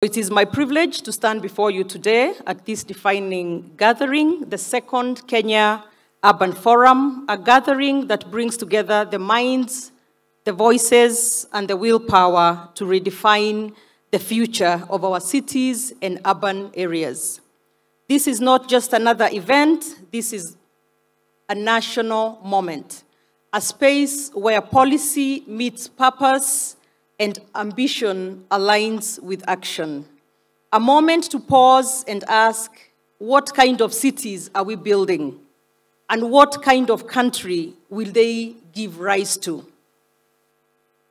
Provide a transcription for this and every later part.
It is my privilege to stand before you today at this defining gathering, the second Kenya Urban Forum, a gathering that brings together the minds, the voices, and the willpower to redefine the future of our cities and urban areas. This is not just another event, this is a national moment, a space where policy meets purpose and ambition aligns with action. A moment to pause and ask, what kind of cities are we building? And what kind of country will they give rise to?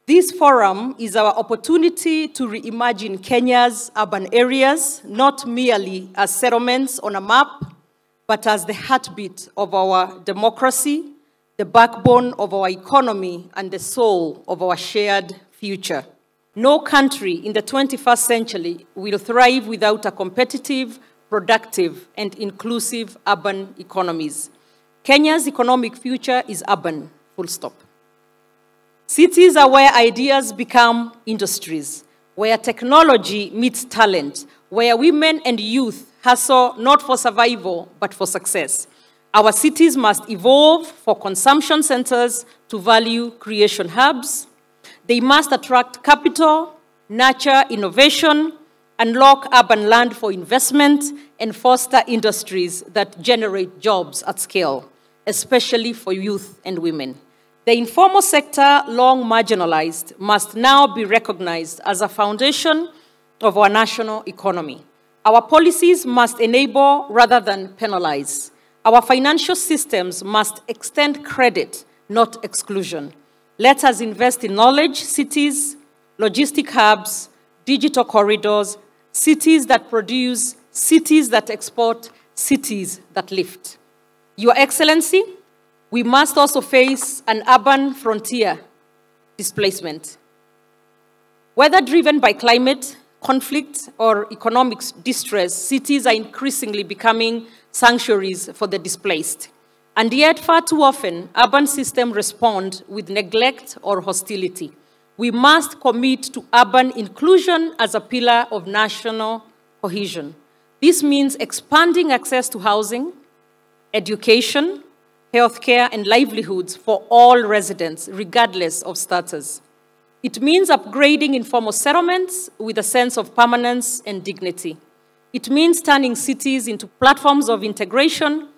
This forum is our opportunity to reimagine Kenya's urban areas, not merely as settlements on a map, but as the heartbeat of our democracy, the backbone of our economy, and the soul of our shared future. No country in the 21st century will thrive without a competitive, productive, and inclusive urban economies. Kenya's economic future is urban, full stop. Cities are where ideas become industries, where technology meets talent, where women and youth hustle not for survival, but for success. Our cities must evolve for consumption centers to value creation hubs. They must attract capital, nurture innovation, unlock urban land for investment, and foster industries that generate jobs at scale, especially for youth and women. The informal sector, long marginalized, must now be recognized as a foundation of our national economy. Our policies must enable rather than penalize. Our financial systems must extend credit, not exclusion. Let us invest in knowledge cities, logistic hubs, digital corridors, cities that produce, cities that export, cities that lift. Your Excellency, we must also face an urban frontier displacement. Whether driven by climate, conflict, or economic distress, cities are increasingly becoming sanctuaries for the displaced. And yet, far too often, urban systems respond with neglect or hostility. We must commit to urban inclusion as a pillar of national cohesion. This means expanding access to housing, education, healthcare, and livelihoods for all residents, regardless of status. It means upgrading informal settlements with a sense of permanence and dignity. It means turning cities into platforms of integration,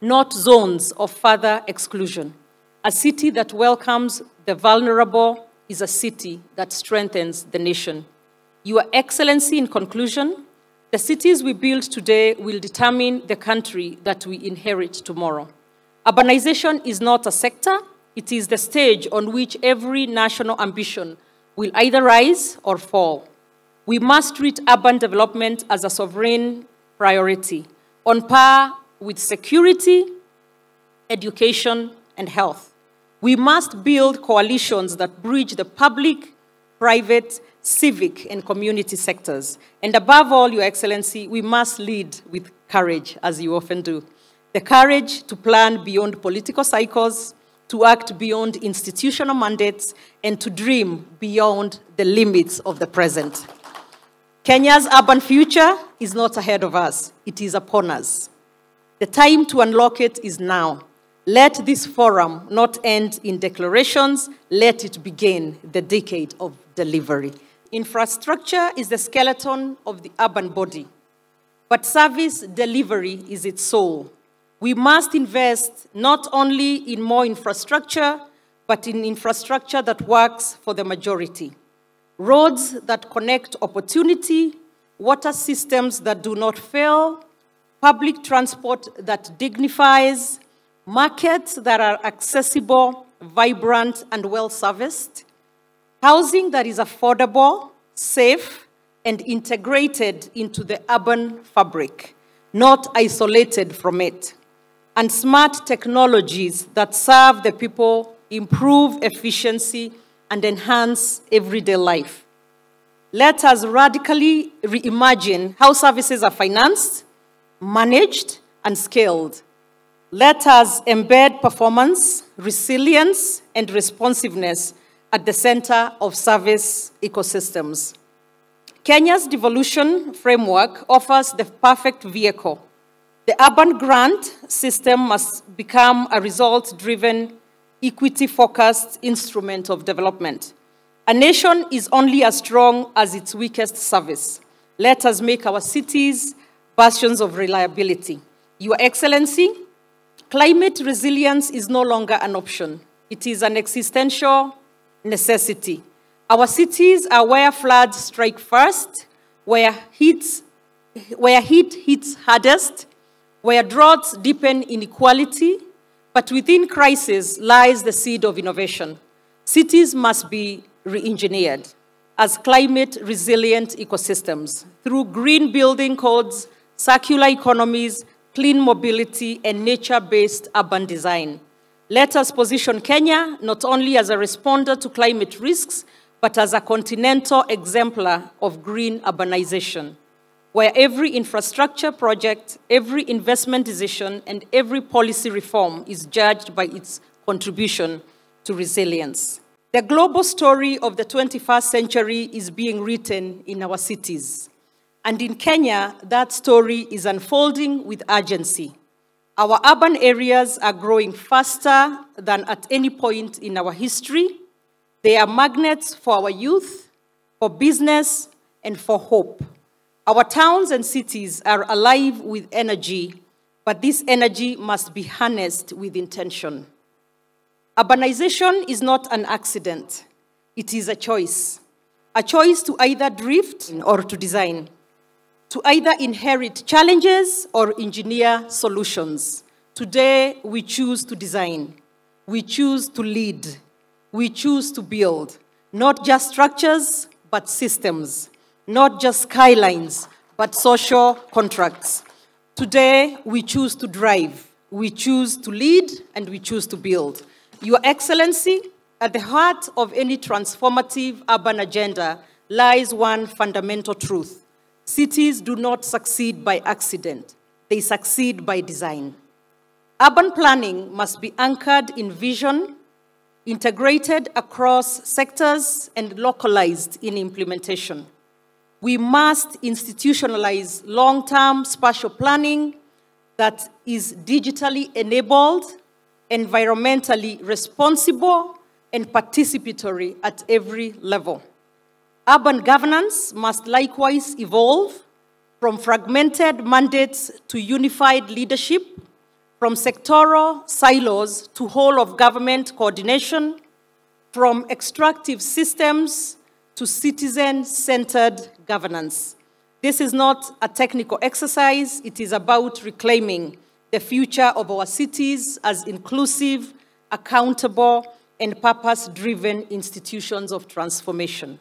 not zones of further exclusion. A city that welcomes the vulnerable is a city that strengthens the nation. Your Excellency, in conclusion, the cities we build today will determine the country that we inherit tomorrow. Urbanization is not a sector, it is the stage on which every national ambition will either rise or fall. We must treat urban development as a sovereign priority, on par with security, education, and health. We must build coalitions that bridge the public, private, civic, and community sectors. And above all, Your Excellency, we must lead with courage, as you often do. The courage to plan beyond political cycles, to act beyond institutional mandates, and to dream beyond the limits of the present. Kenya's urban future is not ahead of us, it is upon us. The time to unlock it is now. Let this forum not end in declarations, let it begin the decade of delivery. Infrastructure is the skeleton of the urban body, but service delivery is its soul. We must invest not only in more infrastructure, but in infrastructure that works for the majority. Roads that connect opportunity, water systems that do not fail, public transport that dignifies, markets that are accessible, vibrant, and well-serviced, housing that is affordable, safe, and integrated into the urban fabric, not isolated from it, and smart technologies that serve the people, improve efficiency, and enhance everyday life. Let us radically reimagine how services are financed, managed, and scaled. Let us embed performance, resilience, and responsiveness at the center of service ecosystems. Kenya's devolution framework offers the perfect vehicle. The urban grant system must become a result-driven, equity-focused instrument of development. A nation is only as strong as its weakest service. Let us make our cities bastions of reliability. Your Excellency, climate resilience is no longer an option. It is an existential necessity. Our cities are where floods strike first, where heat hits hardest, where droughts deepen inequality, but within crisis lies the seed of innovation. Cities must be re-engineered as climate-resilient ecosystems through green building codes, circular economies, clean mobility, and nature-based urban design. Let us position Kenya not only as a responder to climate risks, but as a continental exemplar of green urbanization, where every infrastructure project, every investment decision, and every policy reform is judged by its contribution to resilience. The global story of the 21st century is being written in our cities. And in Kenya, that story is unfolding with urgency. Our urban areas are growing faster than at any point in our history. They are magnets for our youth, for business, and for hope. Our towns and cities are alive with energy, but this energy must be harnessed with intention. Urbanization is not an accident. It is a choice to either drift or to design, to either inherit challenges or engineer solutions. Today, we choose to design. We choose to lead. We choose to build, not just structures, but systems, not just skylines, but social contracts. Today, we choose to drive. We choose to lead, and we choose to build. Your Excellency, at the heart of any transformative urban agenda lies one fundamental truth. Cities do not succeed by accident. They succeed by design. Urban planning must be anchored in vision, integrated across sectors, and localized in implementation. We must institutionalize long-term spatial planning that is digitally enabled, environmentally responsible, and participatory at every level. Urban governance must likewise evolve from fragmented mandates to unified leadership, from sectoral silos to whole-of-government coordination, from extractive systems to citizen-centered governance. This is not a technical exercise. It is about reclaiming the future of our cities as inclusive, accountable, and purpose-driven institutions of transformation.